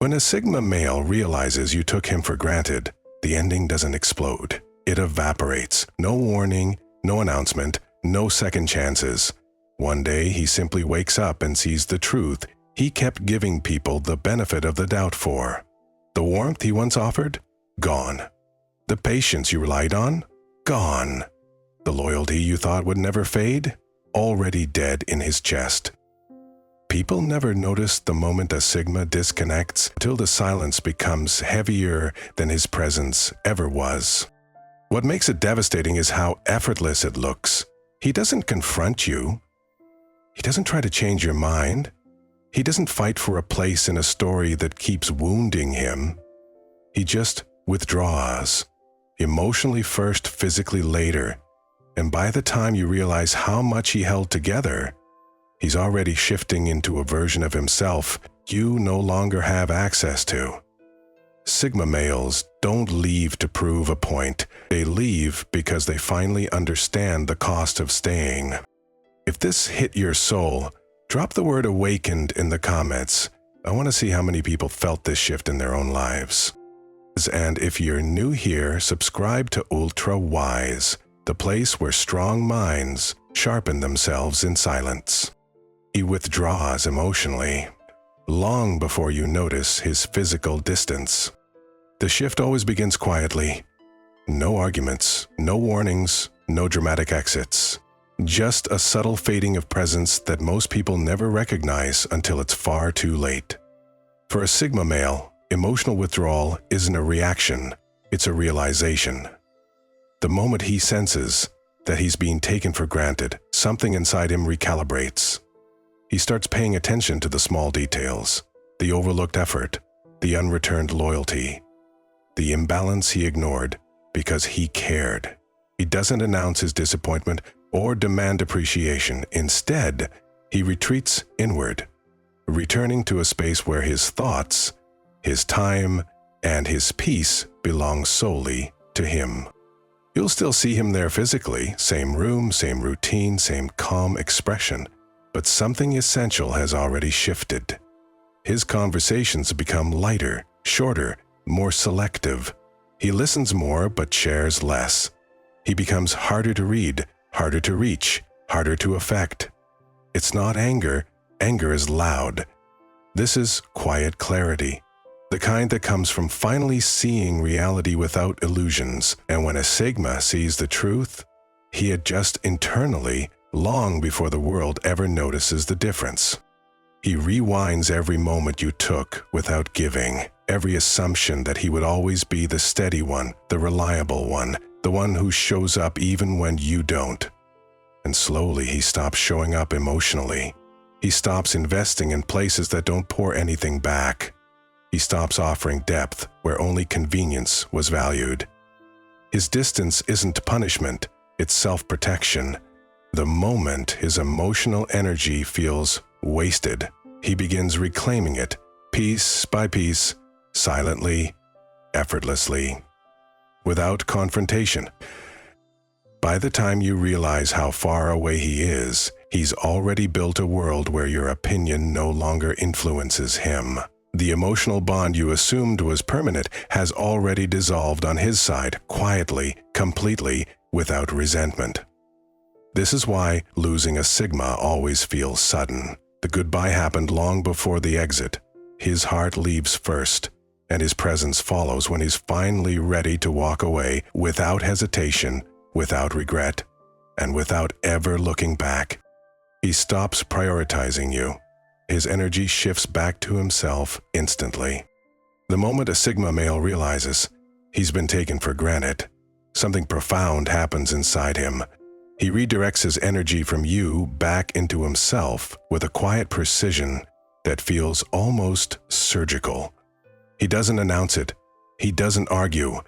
When a Sigma male realizes you took him for granted, the ending doesn't explode. It evaporates. No warning, no announcement, no second chances. One day, he simply wakes up and sees the truth he kept giving people the benefit of the doubt for. The warmth he once offered? Gone. The patience you relied on? Gone. The loyalty you thought would never fade? Already dead in his chest. People never notice the moment a Sigma disconnects till the silence becomes heavier than his presence ever was. What makes it devastating is how effortless it looks. He doesn't confront you. He doesn't try to change your mind. He doesn't fight for a place in a story that keeps wounding him. He just withdraws, emotionally first, physically later. And by the time you realize how much he held together, he's already shifting into a version of himself you no longer have access to. Sigma males don't leave to prove a point. They leave because they finally understand the cost of staying. If this hit your soul, drop the word awakened in the comments. I want to see how many people felt this shift in their own lives. And if you're new here, subscribe to Ultra Wise, the place where strong minds sharpen themselves in silence. He withdraws emotionally, long before you notice his physical distance. The shift always begins quietly. No arguments, no warnings, no dramatic exits. Just a subtle fading of presence that most people never recognize until it's far too late. For a Sigma male, emotional withdrawal isn't a reaction, it's a realization. The moment he senses that he's being taken for granted, something inside him recalibrates. He starts paying attention to the small details, the overlooked effort, the unreturned loyalty, the imbalance he ignored because he cared. He doesn't announce his disappointment or demand appreciation. Instead, he retreats inward, returning to a space where his thoughts, his time, and his peace belong solely to him. You'll still see him there physically, same room, same routine, same calm expression, but something essential has already shifted. His conversations become lighter, shorter, more selective. He listens more but shares less. He becomes harder to read, harder to reach, harder to affect. It's not anger. Anger is loud. This is quiet clarity, the kind that comes from finally seeing reality without illusions. And when a Sigma sees the truth, he adjusts internally long before the world ever notices the difference. He rewinds every moment you took without giving, every assumption that he would always be the steady one, the reliable one, the one who shows up even when you don't. And slowly he stops showing up emotionally. He stops investing in places that don't pour anything back. He stops offering depth where only convenience was valued. His distance isn't punishment, it's self-protection. The moment his emotional energy feels wasted, he begins reclaiming it, piece by piece, silently, effortlessly, without confrontation. By the time you realize how far away he is, he's already built a world where your opinion no longer influences him. The emotional bond you assumed was permanent has already dissolved on his side, quietly, completely, without resentment. This is why losing a Sigma always feels sudden. The goodbye happened long before the exit. His heart leaves first, and his presence follows when he's finally ready to walk away without hesitation, without regret, and without ever looking back. He stops prioritizing you. His energy shifts back to himself instantly. The moment a Sigma male realizes he's been taken for granted, something profound happens inside him. He redirects his energy from you back into himself with a quiet precision that feels almost surgical. He doesn't announce it. He doesn't argue.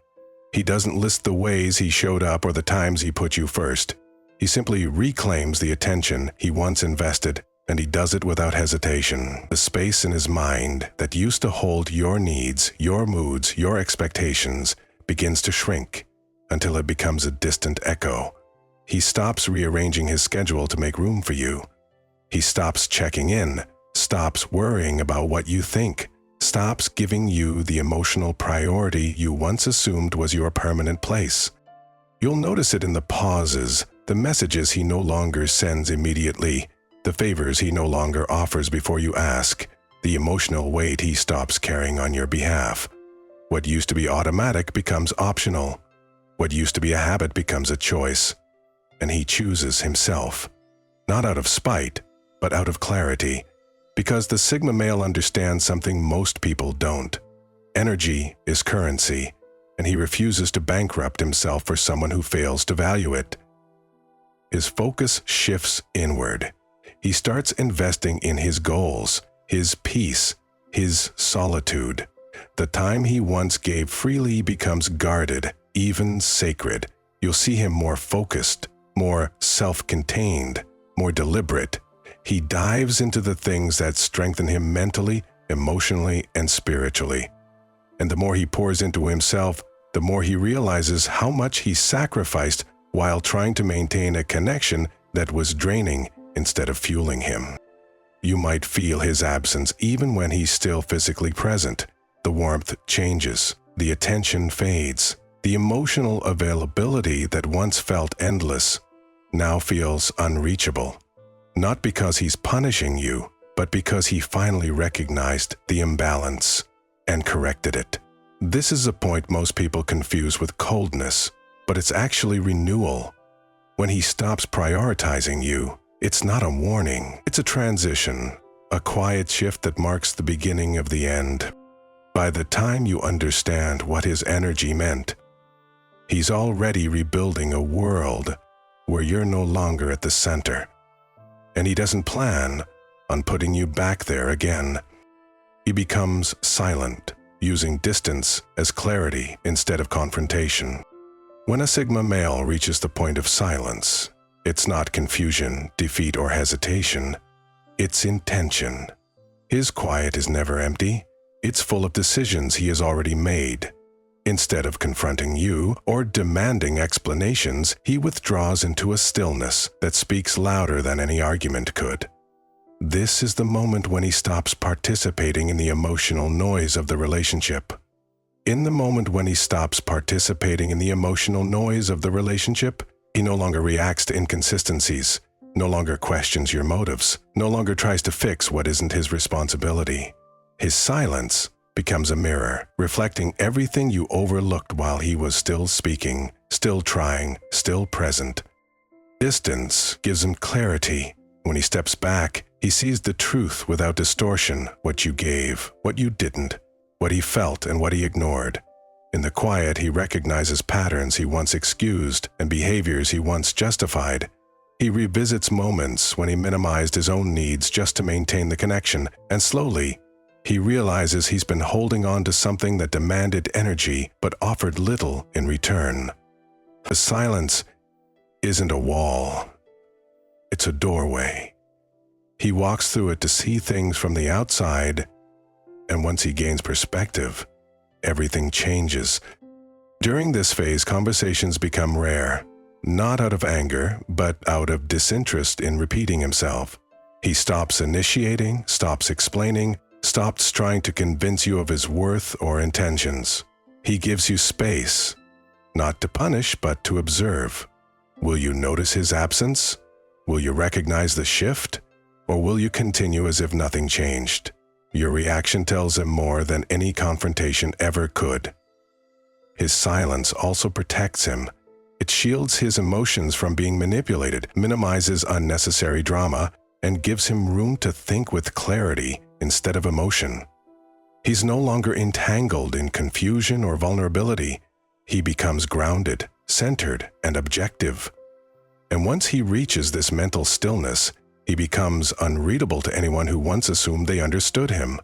He doesn't list the ways he showed up or the times he put you first. He simply reclaims the attention he once invested, and he does it without hesitation. The space in his mind that used to hold your needs, your moods, your expectations begins to shrink until it becomes a distant echo. He stops rearranging his schedule to make room for you. He stops checking in, stops worrying about what you think, stops giving you the emotional priority you once assumed was your permanent place. You'll notice it in the pauses, the messages he no longer sends immediately, the favors he no longer offers before you ask, the emotional weight he stops carrying on your behalf. What used to be automatic becomes optional. What used to be a habit becomes a choice. And he chooses himself, not out of spite, but out of clarity, because the Sigma male understands something most people don't. Energy is currency, and he refuses to bankrupt himself for someone who fails to value it. His focus shifts inward. He starts investing in his goals, his peace, his solitude. The time he once gave freely becomes guarded, even sacred. You'll see him more focused, more self-contained, more deliberate. He dives into the things that strengthen him mentally, emotionally, and spiritually. And the more he pours into himself, the more he realizes how much he sacrificed while trying to maintain a connection that was draining instead of fueling him. You might feel his absence even when he's still physically present. The warmth changes, the attention fades, the emotional availability that once felt endless now feels unreachable. Not because he's punishing you, but because he finally recognized the imbalance and corrected it. This is a point most people confuse with coldness, but it's actually renewal. When he stops prioritizing you, it's not a warning, it's a transition, a quiet shift that marks the beginning of the end. By the time you understand what his energy meant, he's already rebuilding a world where you're no longer at the center. And he doesn't plan on putting you back there again. He becomes silent, using distance as clarity instead of confrontation. When a Sigma male reaches the point of silence, it's not confusion, defeat, or hesitation. It's intention. His quiet is never empty. It's full of decisions he has already made. Instead of confronting you or demanding explanations, he withdraws into a stillness that speaks louder than any argument could. This is the moment when he stops participating in the emotional noise of the relationship. In the moment when he stops participating in the emotional noise of the relationship, he no longer reacts to inconsistencies, no longer questions your motives, no longer tries to fix what isn't his responsibility. His silence becomes a mirror, reflecting everything you overlooked while he was still speaking, still trying, still present. Distance gives him clarity. When he steps back, he sees the truth without distortion, what you gave, what you didn't, what he felt and what he ignored. In the quiet, he recognizes patterns he once excused and behaviors he once justified. He revisits moments when he minimized his own needs just to maintain the connection, and slowly, he realizes he's been holding on to something that demanded energy but offered little in return. The silence isn't a wall. It's a doorway. He walks through it to see things from the outside, and once he gains perspective, everything changes. During this phase, conversations become rare, not out of anger, but out of disinterest in repeating himself. He stops initiating, stops explaining, stops trying to convince you of his worth or intentions. He gives you space, not to punish, but to observe. Will you notice his absence? Will you recognize the shift? Or will you continue as if nothing changed? Your reaction tells him more than any confrontation ever could. His silence also protects him. It shields his emotions from being manipulated, minimizes unnecessary drama, and gives him room to think with clarity instead of emotion. He's no longer entangled in confusion or vulnerability. He becomes grounded, centered, and objective. And once he reaches this mental stillness, he becomes unreadable to anyone who once assumed they understood him.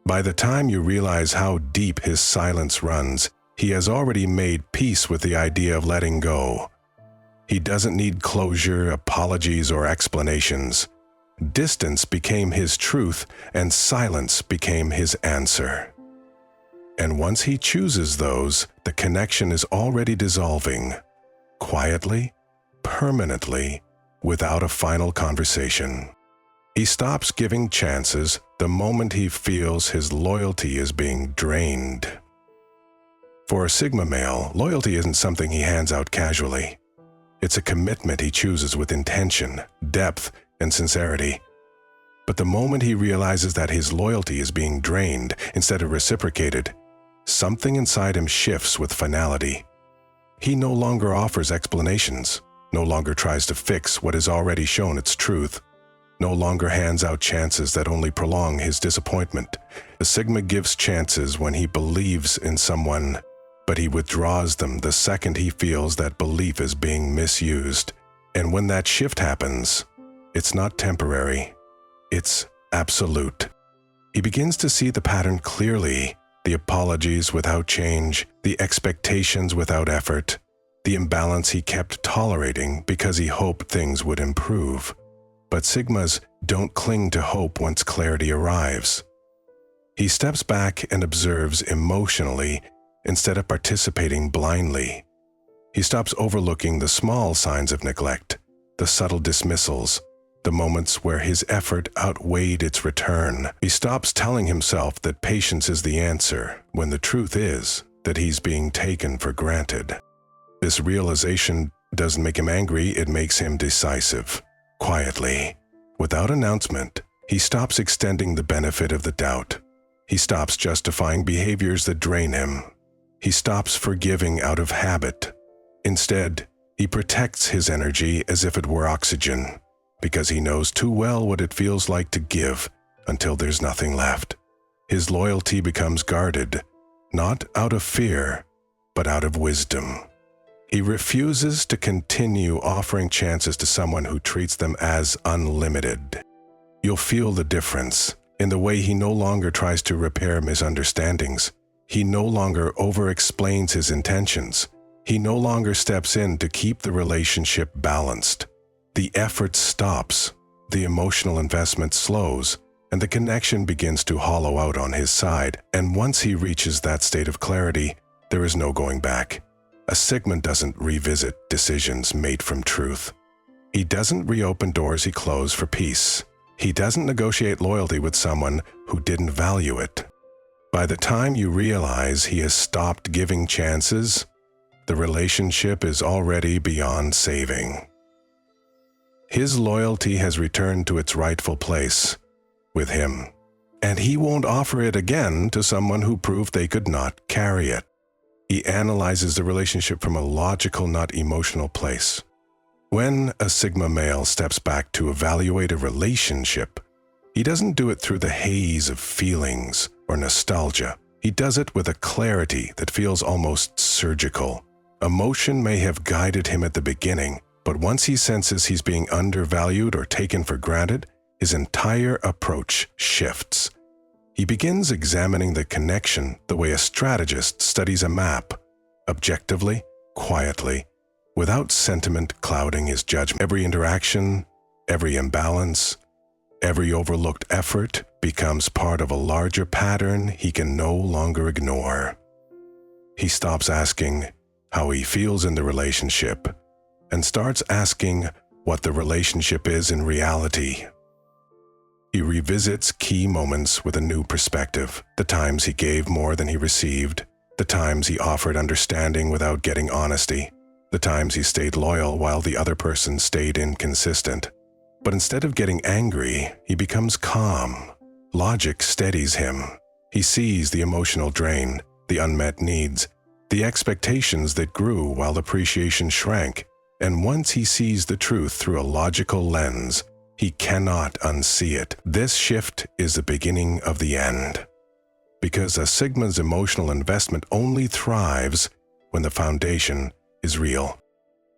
By the time you realize how deep his silence runs, he has already made peace with the idea of letting go. He doesn't need closure, apologies, or explanations. Distance became his truth, and silence became his answer. And once he chooses those, the connection is already dissolving, quietly, permanently, without a final conversation. He stops giving chances the moment he feels his loyalty is being drained. For a Sigma male, loyalty isn't something he hands out casually. It's a commitment he chooses with intention, depth, and sincerity. But the moment he realizes that his loyalty is being drained instead of reciprocated, something inside him shifts with finality. He no longer offers explanations, no longer tries to fix what has already shown its truth, no longer hands out chances that only prolong his disappointment. The Sigma gives chances when he believes in someone, but he withdraws them the second he feels that belief is being misused. And when that shift happens, it's not temporary, it's absolute. He begins to see the pattern clearly, the apologies without change, the expectations without effort, the imbalance he kept tolerating because he hoped things would improve. But Sigmas don't cling to hope once clarity arrives. He steps back and observes emotionally instead of participating blindly. He stops overlooking the small signs of neglect, the subtle dismissals, the moments where his effort outweighed its return. He stops telling himself that patience is the answer, when the truth is that he's being taken for granted. This realization doesn't make him angry, it makes him decisive. Quietly, without announcement, he stops extending the benefit of the doubt. He stops justifying behaviors that drain him. He stops forgiving out of habit. Instead, he protects his energy as if it were oxygen, because he knows too well what it feels like to give until there's nothing left. His loyalty becomes guarded, not out of fear, but out of wisdom. He refuses to continue offering chances to someone who treats them as unlimited. You'll feel the difference in the way he no longer tries to repair misunderstandings. He no longer over-explains his intentions. He no longer steps in to keep the relationship balanced. The effort stops, the emotional investment slows, and the connection begins to hollow out on his side. And once he reaches that state of clarity, there is no going back. A Sigma doesn't revisit decisions made from truth. He doesn't reopen doors he closed for peace. He doesn't negotiate loyalty with someone who didn't value it. By the time you realize he has stopped giving chances, the relationship is already beyond saving. His loyalty has returned to its rightful place with him, and he won't offer it again to someone who proved they could not carry it. He analyzes the relationship from a logical, not emotional place. When a Sigma male steps back to evaluate a relationship, he doesn't do it through the haze of feelings or nostalgia. He does it with a clarity that feels almost surgical. Emotion may have guided him at the beginning, but once he senses he's being undervalued or taken for granted, his entire approach shifts. He begins examining the connection the way a strategist studies a map, objectively, quietly, without sentiment clouding his judgment. Every interaction, every imbalance, every overlooked effort becomes part of a larger pattern he can no longer ignore. He stops asking how he feels in the relationship and starts asking what the relationship is in reality. He revisits key moments with a new perspective, the times he gave more than he received, the times he offered understanding without getting honesty, the times he stayed loyal while the other person stayed inconsistent. But instead of getting angry, he becomes calm. Logic steadies him. He sees the emotional drain, the unmet needs, the expectations that grew while appreciation shrank. And once he sees the truth through a logical lens, he cannot unsee it. This shift is the beginning of the end. Because a Sigma's emotional investment only thrives when the foundation is real.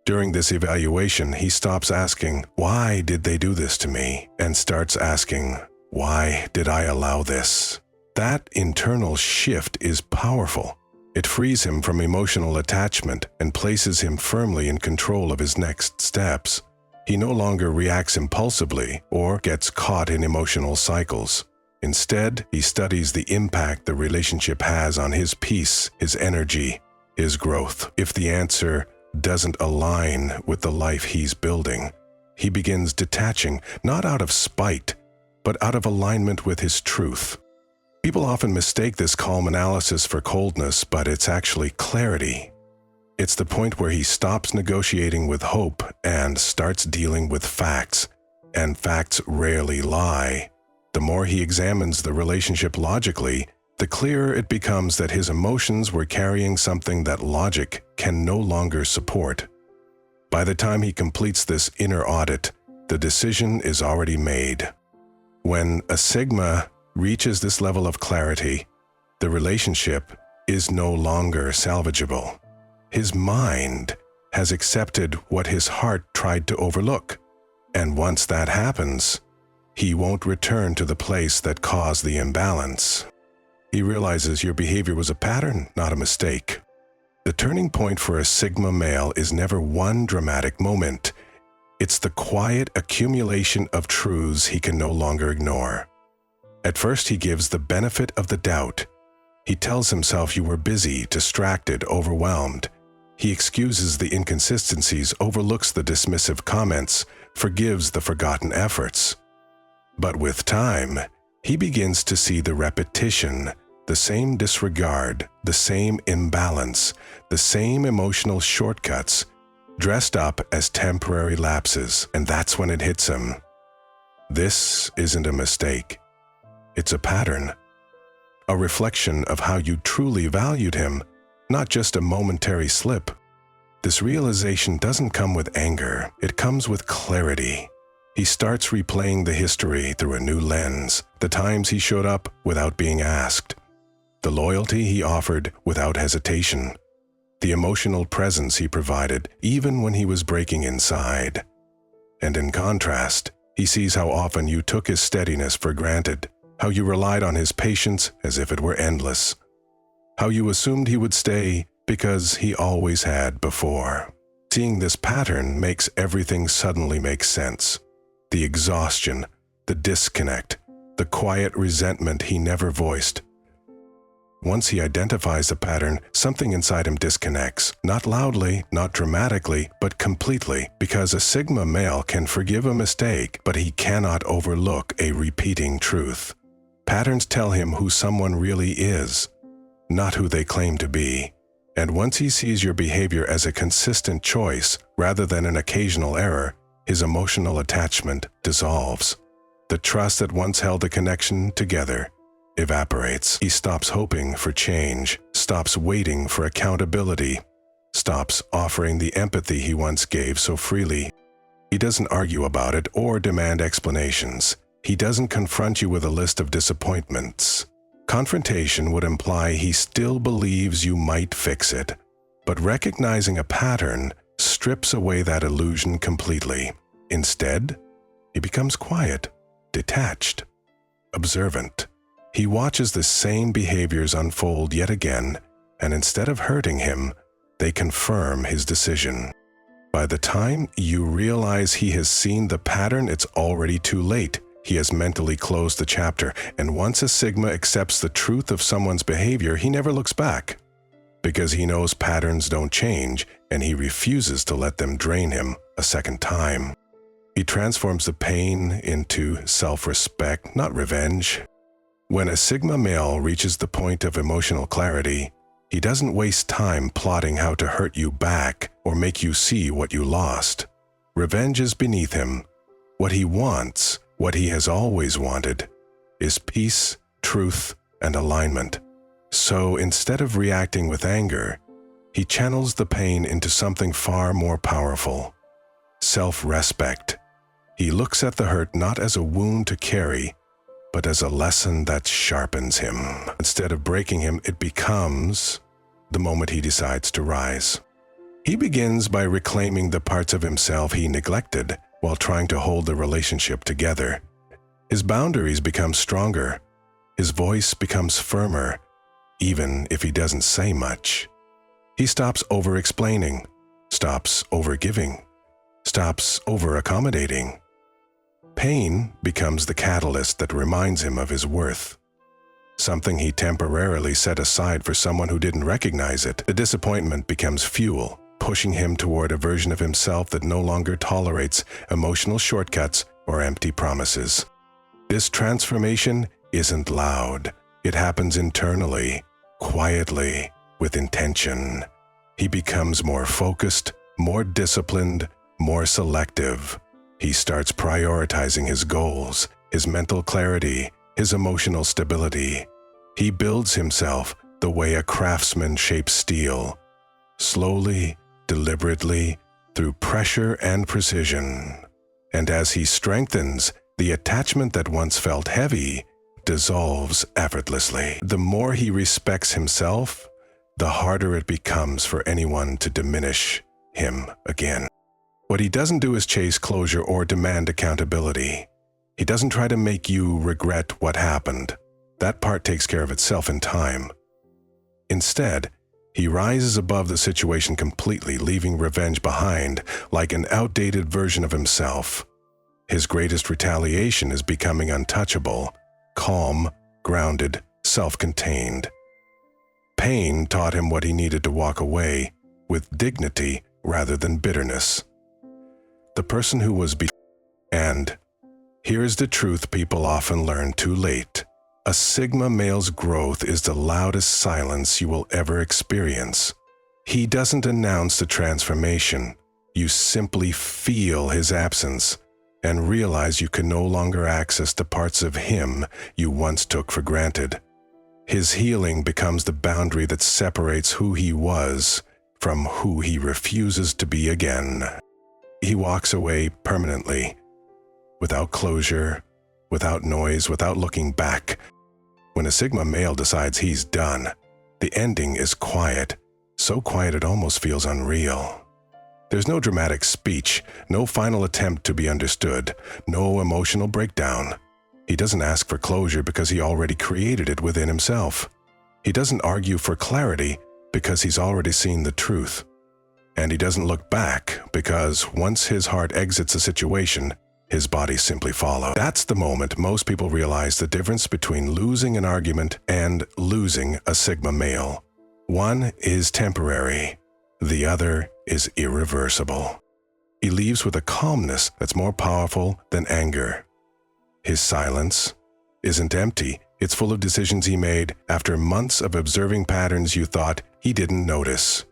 During this evaluation, he stops asking, "Why did they do this to me?" and starts asking, "Why did I allow this?" That internal shift is powerful. It frees him from emotional attachment and places him firmly in control of his next steps. He no longer reacts impulsively or gets caught in emotional cycles. Instead, he studies the impact the relationship has on his peace, his energy, his growth. If the answer doesn't align with the life he's building, he begins detaching, not out of spite, but out of alignment with his truth. People often mistake this calm analysis for coldness, but it's actually clarity. It's the point where he stops negotiating with hope and starts dealing with facts, and facts rarely lie. The more he examines the relationship logically, the clearer it becomes that his emotions were carrying something that logic can no longer support. By the time he completes this inner audit, the decision is already made. When a Sigma reaches this level of clarity, the relationship is no longer salvageable. His mind has accepted what his heart tried to overlook, and once that happens, he won't return to the place that caused the imbalance. He realizes your behavior was a pattern, not a mistake. The turning point for a Sigma male is never one dramatic moment. It's the quiet accumulation of truths he can no longer ignore. At first, he gives the benefit of the doubt. He tells himself you were busy, distracted, overwhelmed. He excuses the inconsistencies, overlooks the dismissive comments, forgives the forgotten efforts. But with time, he begins to see the repetition, the same disregard, the same imbalance, the same emotional shortcuts, dressed up as temporary lapses, and that's when it hits him. This isn't a mistake. It's a pattern, a reflection of how you truly valued him, not just a momentary slip. This realization doesn't come with anger, it comes with clarity. He starts replaying the history through a new lens, the times he showed up without being asked, the loyalty he offered without hesitation, the emotional presence he provided even when he was breaking inside. And in contrast, he sees how often you took his steadiness for granted, how you relied on his patience as if it were endless, how you assumed he would stay because he always had before. Seeing this pattern makes everything suddenly make sense. The exhaustion, the disconnect, the quiet resentment he never voiced. Once he identifies the pattern, something inside him disconnects, not loudly, not dramatically, but completely, because a Sigma male can forgive a mistake, but he cannot overlook a repeating truth. Patterns tell him who someone really is, not who they claim to be. And once he sees your behavior as a consistent choice rather than an occasional error, his emotional attachment dissolves. The trust that once held the connection together evaporates. He stops hoping for change, stops waiting for accountability, stops offering the empathy he once gave so freely. He doesn't argue about it or demand explanations. He doesn't confront you with a list of disappointments. Confrontation would imply he still believes you might fix it, but recognizing a pattern strips away that illusion completely. Instead, he becomes quiet, detached, observant. He watches the same behaviors unfold yet again, and instead of hurting him, they confirm his decision. By the time you realize he has seen the pattern, it's already too late. He has mentally closed the chapter, and once a Sigma accepts the truth of someone's behavior, he never looks back. Because he knows patterns don't change, and he refuses to let them drain him a second time. He transforms the pain into self-respect, not revenge. When a Sigma male reaches the point of emotional clarity, he doesn't waste time plotting how to hurt you back or make you see what you lost. Revenge is beneath him. What he wants, what he has always wanted, is peace, truth, and alignment. So instead of reacting with anger, he channels the pain into something far more powerful: self-respect. He looks at the hurt not as a wound to carry, but as a lesson that sharpens him. Instead of breaking him, it becomes the moment he decides to rise. He begins by reclaiming the parts of himself he neglected while trying to hold the relationship together. His boundaries become stronger. His voice becomes firmer, even if he doesn't say much. He stops over-explaining, stops over-giving, stops over-accommodating. Pain becomes the catalyst that reminds him of his worth. Something he temporarily set aside for someone who didn't recognize it. The disappointment becomes fuel, pushing him toward a version of himself that no longer tolerates emotional shortcuts or empty promises. This transformation isn't loud. It happens internally, quietly, with intention. He becomes more focused, more disciplined, more selective. He starts prioritizing his goals, his mental clarity, his emotional stability. He builds himself the way a craftsman shapes steel, slowly, deliberately, through pressure and precision. And as he strengthens, the attachment that once felt heavy dissolves effortlessly. The more he respects himself, the harder it becomes for anyone to diminish him again. What he doesn't do is chase closure or demand accountability. He doesn't try to make you regret what happened. That part takes care of itself in time. Instead, he rises above the situation completely, leaving revenge behind like an outdated version of himself. His greatest retaliation is becoming untouchable, calm, grounded, self-contained. Pain taught him what he needed to walk away with dignity rather than bitterness. The person who was and here's the truth people often learn too late. A Sigma male's growth is the loudest silence you will ever experience. He doesn't announce the transformation. You simply feel his absence and realize you can no longer access the parts of him you once took for granted. His healing becomes the boundary that separates who he was from who he refuses to be again. He walks away permanently, without closure, without noise, without looking back. When a Sigma male decides he's done, the ending is quiet, so quiet it almost feels unreal. There's no dramatic speech, no final attempt to be understood, no emotional breakdown. He doesn't ask for closure because he already created it within himself. He doesn't argue for clarity because he's already seen the truth. And he doesn't look back because once his heart exits a situation, his body simply follows. That's the moment most people realize the difference between losing an argument and losing a Sigma male. One is temporary, the other is irreversible. He leaves with a calmness that's more powerful than anger. His silence isn't empty, it's full of decisions he made after months of observing patterns you thought he didn't notice.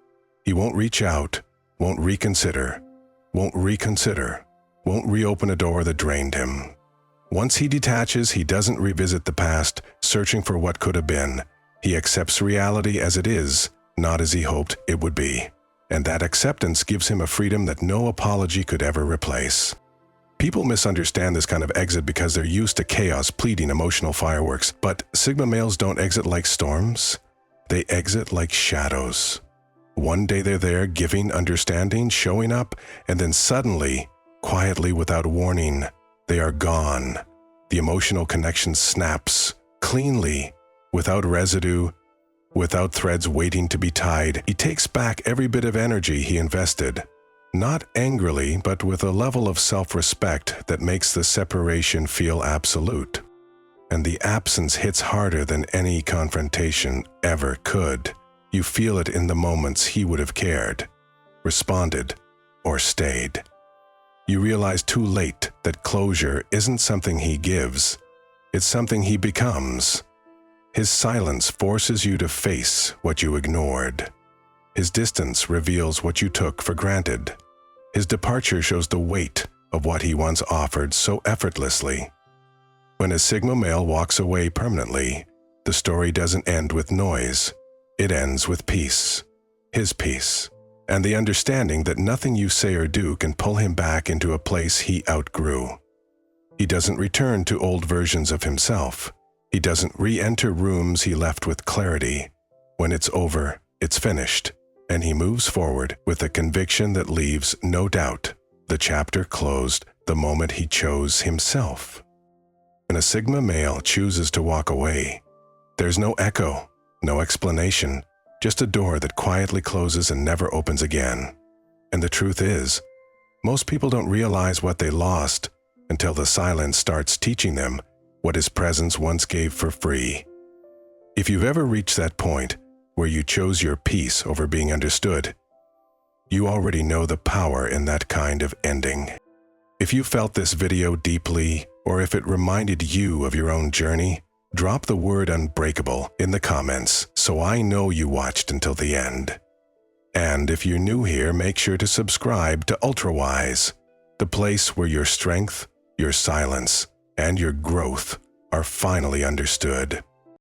He won't reach out, won't reconsider, won't reopen a door that drained him. Once he detaches, he doesn't revisit the past, searching for what could have been. He accepts reality as it is, not as he hoped it would be. And that acceptance gives him a freedom that no apology could ever replace. People misunderstand this kind of exit because they're used to chaos, pleading, emotional fireworks. But Sigma males don't exit like storms. They exit like shadows. One day they're there, giving, understanding, showing up, and then suddenly, quietly without warning, they are gone. The emotional connection snaps, cleanly, without residue, without threads waiting to be tied. He takes back every bit of energy he invested. Not angrily, but with a level of self-respect that makes the separation feel absolute. And the absence hits harder than any confrontation ever could. You feel it in the moments he would have cared, responded, or stayed. You realize too late that closure isn't something he gives, it's something he becomes. His silence forces you to face what you ignored. His distance reveals what you took for granted. His departure shows the weight of what he once offered so effortlessly. When a Sigma male walks away permanently, the story doesn't end with noise. It ends with peace. His peace. And the understanding that nothing you say or do can pull him back into a place he outgrew. He doesn't return to old versions of himself. He doesn't re-enter rooms he left with clarity. When it's over, it's finished, and he moves forward with a conviction that leaves no doubt. The chapter closed the moment he chose himself. When a Sigma male chooses to walk away, there's no echo, no explanation, just a door that quietly closes and never opens again. And the truth is, most people don't realize what they lost until the silence starts teaching them what his presence once gave for free. If you've ever reached that point where you chose your peace over being understood, you already know the power in that kind of ending. If you felt this video deeply, or if it reminded you of your own journey, drop the word unbreakable in the comments so I know you watched until the end. And if you're new here, make sure to subscribe to UltraWise, the place where your strength, your silence, and your growth are finally understood.